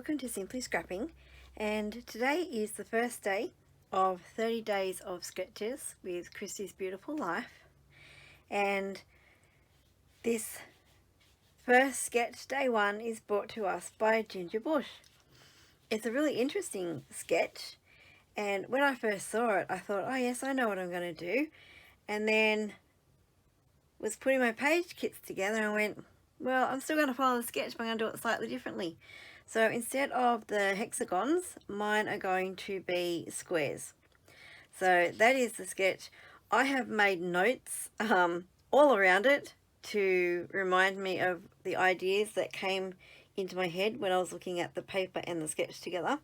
welcome to Simply Scrapping, and today is the first day of 30 days of sketches with Christy's Beautiful Life. And this first sketch, day one, is brought to us by Ginger Bush. It's a really interesting sketch, and when I first saw it I thought, oh yes, I know what I'm going to do, and then was putting my page kits together and went, well, I'm still going to follow the sketch, but I'm going to do it slightly differently. So instead of the hexagons, mine are going to be squares. So that is the sketch. I have made notes all around it to remind me of the ideas that came into my head when I was looking at the paper and the sketch together.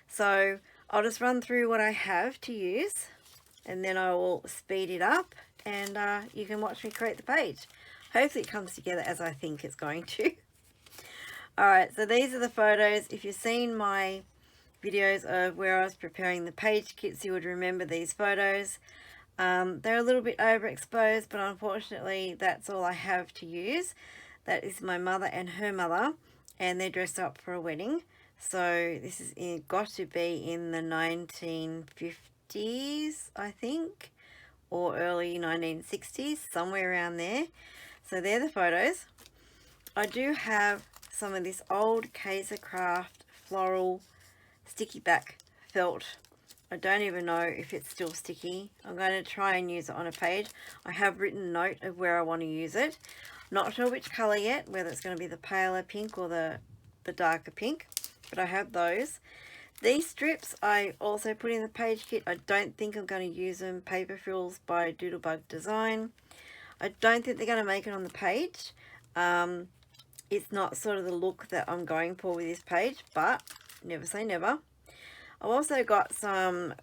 So I'll just run through what I have to use, and then I will speed it up, and you can watch me create the page. Hopefully it comes together as I think it's going to. Alright, so these are the photos. If you've seen my videos of where I was preparing the page kits, you would remember these photos. They're a little bit overexposed, but unfortunately that's all I have to use. That is my mother and her mother, and they're dressed up for a wedding. So this is got to be in the 1950s, I think, or early 1960s, somewhere around there. So they're the photos. I do have some of this old Kaiser Craft floral sticky back felt. I don't even know if it's still sticky. I'm going to try and use it on a page. I have written a note of where I want to use it. Not sure which colour yet, whether it's going to be the paler pink or the darker pink, but I have those. These strips I also put in the page kit. I don't think I'm going to use them. Paper Frills by Doodlebug Design. I don't think they're going to make it on the page. It's not sort of the look that I'm going for with this page, but never say never. I've also got some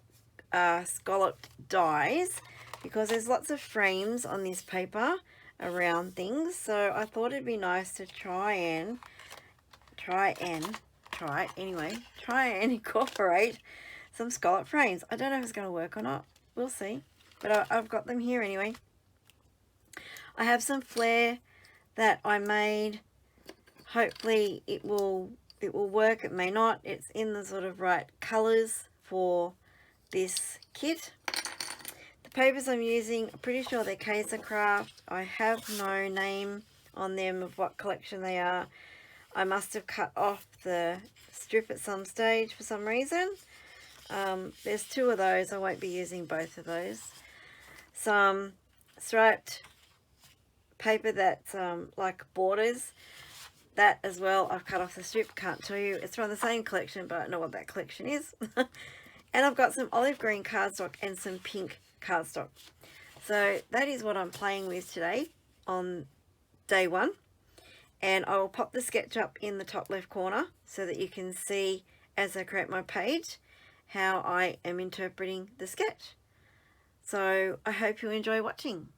scalloped dies, because there's lots of frames on this paper around things, so I thought it'd be nice to try and incorporate some scallop frames. I don't know if it's going to work or not. We'll see. But I've got them here anyway. I have some flare that I made. Hopefully it will work. It may not. It's in the sort of right colours for this kit. The papers I'm using, I'm pretty sure they're Kaiser Craft. I have no name on them of what collection they are. I must have cut off the strip at some stage for some reason. There's two of those. I won't be using both of those. Some striped paper that's like borders. That as well, I've cut off the strip. Can't tell you. It's from the same collection, but I don't know what that collection is. And I've got some olive green cardstock and some pink cardstock. So that is what I'm playing with today on day one. And I will pop the sketch up in the top left corner so that you can see as I create my page how I am interpreting the sketch. So I hope you enjoy watching.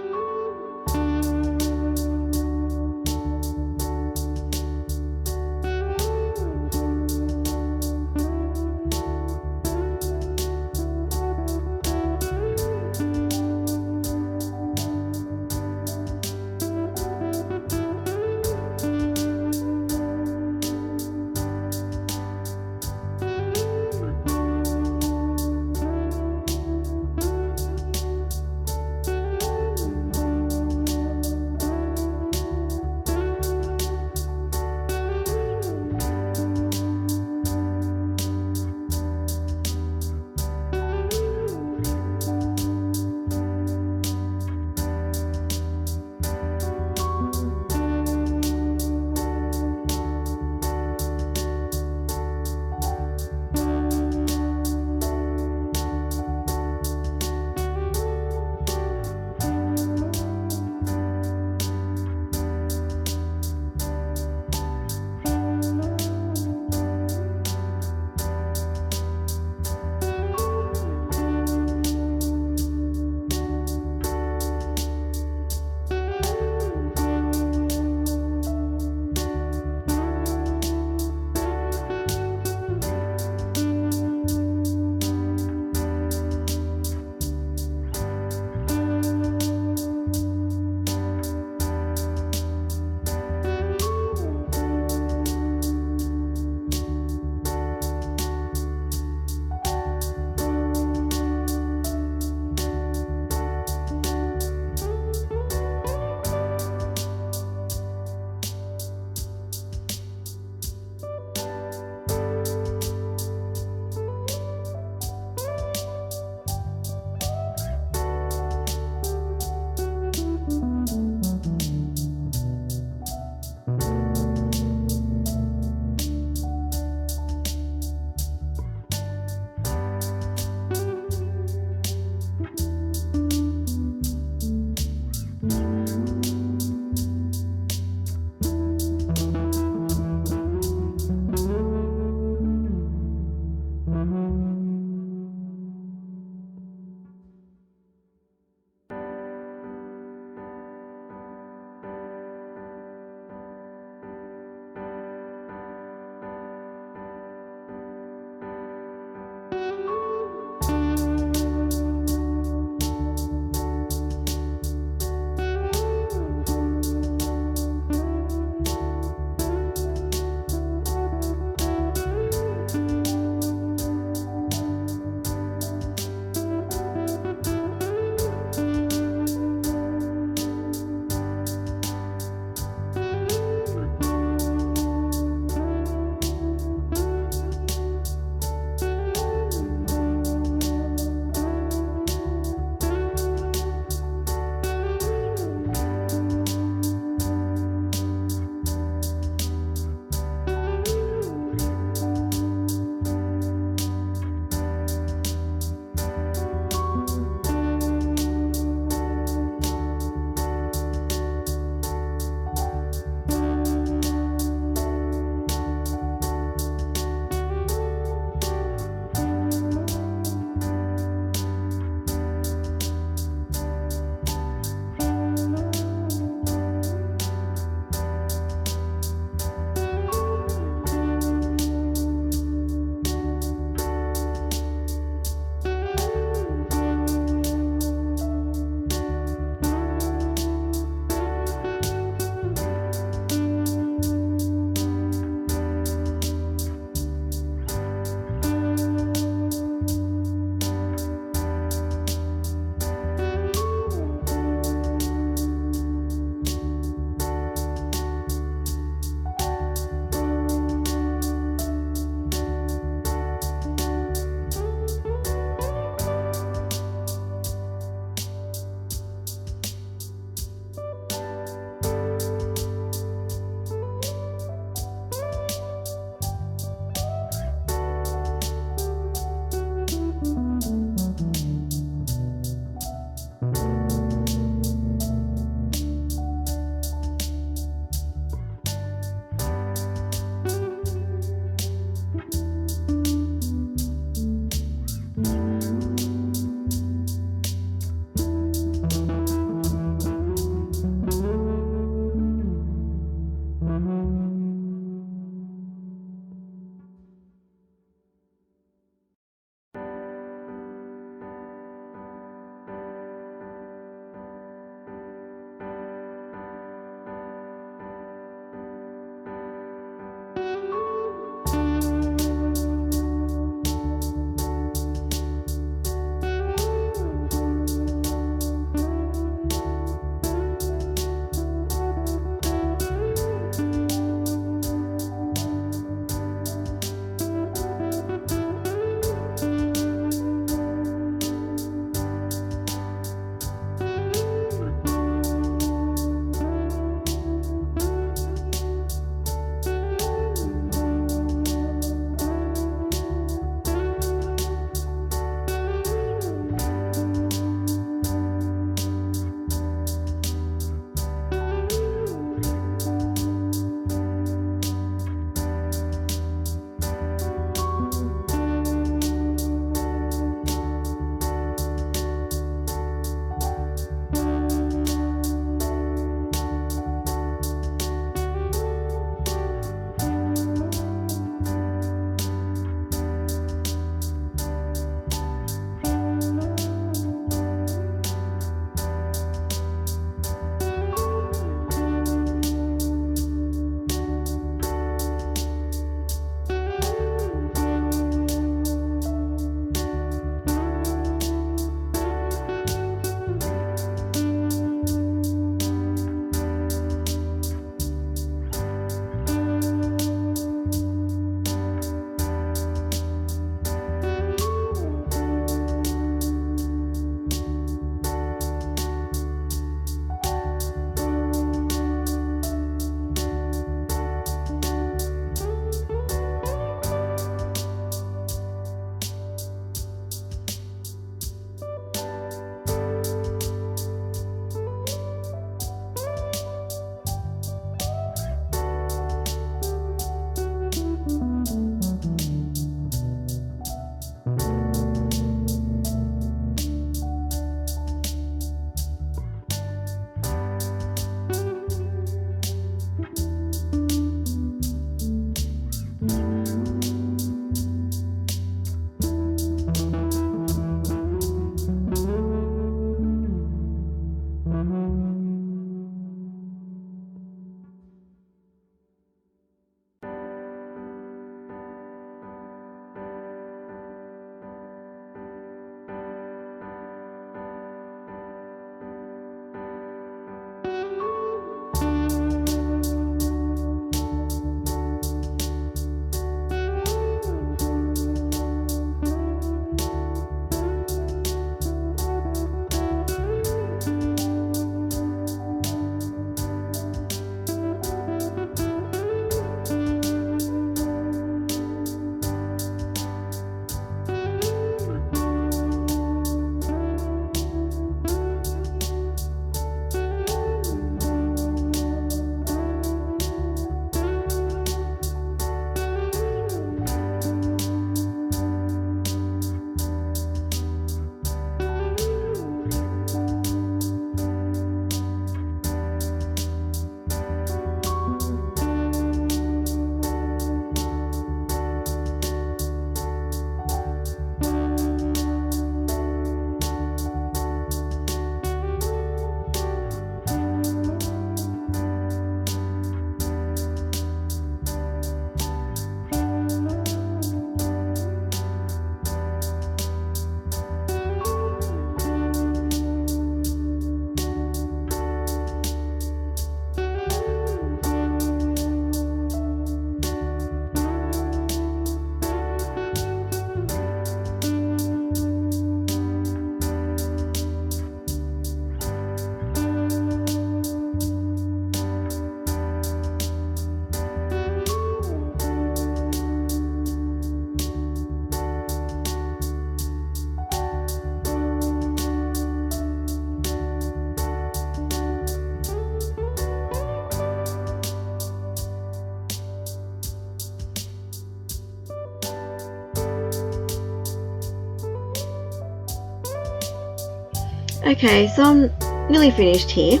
Okay, so I'm nearly finished here,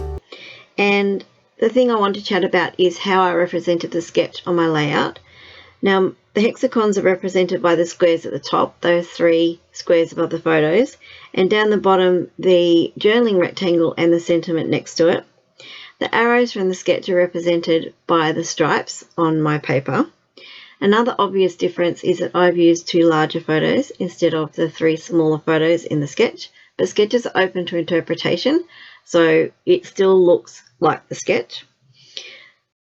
and the thing I want to chat about is how I represented the sketch on my layout. Now, the hexagons are represented by the squares at the top, those 3 squares above the photos, and down the bottom the journaling rectangle and the sentiment next to it. The arrows from the sketch are represented by the stripes on my paper. Another obvious difference is that I've used 2 larger photos instead of the 3 smaller photos in the sketch, but sketches are open to interpretation, so it still looks like the sketch.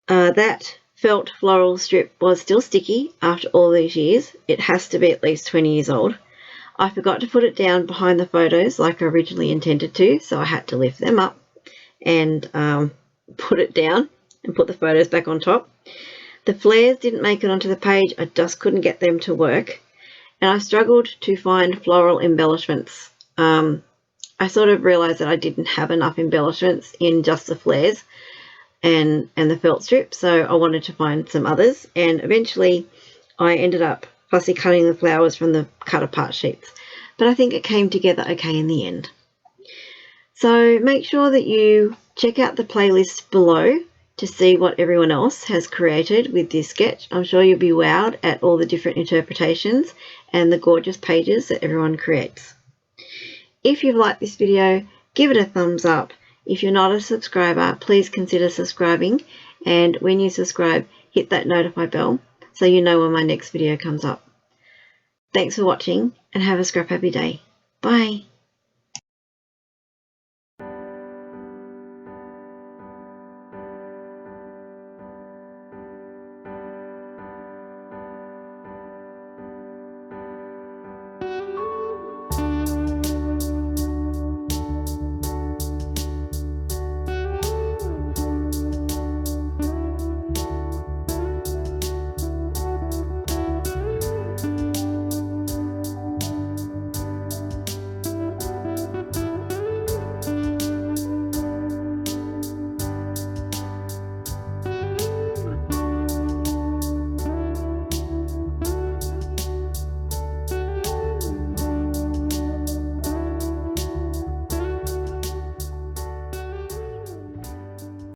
That felt floral strip was still sticky after all these years. It has to be at least 20 years old. I forgot to put it down behind the photos like I originally intended to, so I had to lift them up and put it down and put the photos back on top. The flares didn't make it onto the page. I just couldn't get them to work, and I struggled to find floral embellishments. I sort of realised that I didn't have enough embellishments in just the flares and the felt strip, so I wanted to find some others, and eventually I ended up fussy cutting the flowers from the cut apart sheets, but I think it came together okay in the end. So make sure that you check out the playlist below to see what everyone else has created with this sketch. I'm sure you'll be wowed at all the different interpretations and the gorgeous pages that everyone creates. If you've liked this video, give it a thumbs up. If you're not a subscriber, please consider subscribing, and when you subscribe, hit that notify bell so you know when my next video comes up. Thanks for watching, and have a scrap happy day. Bye.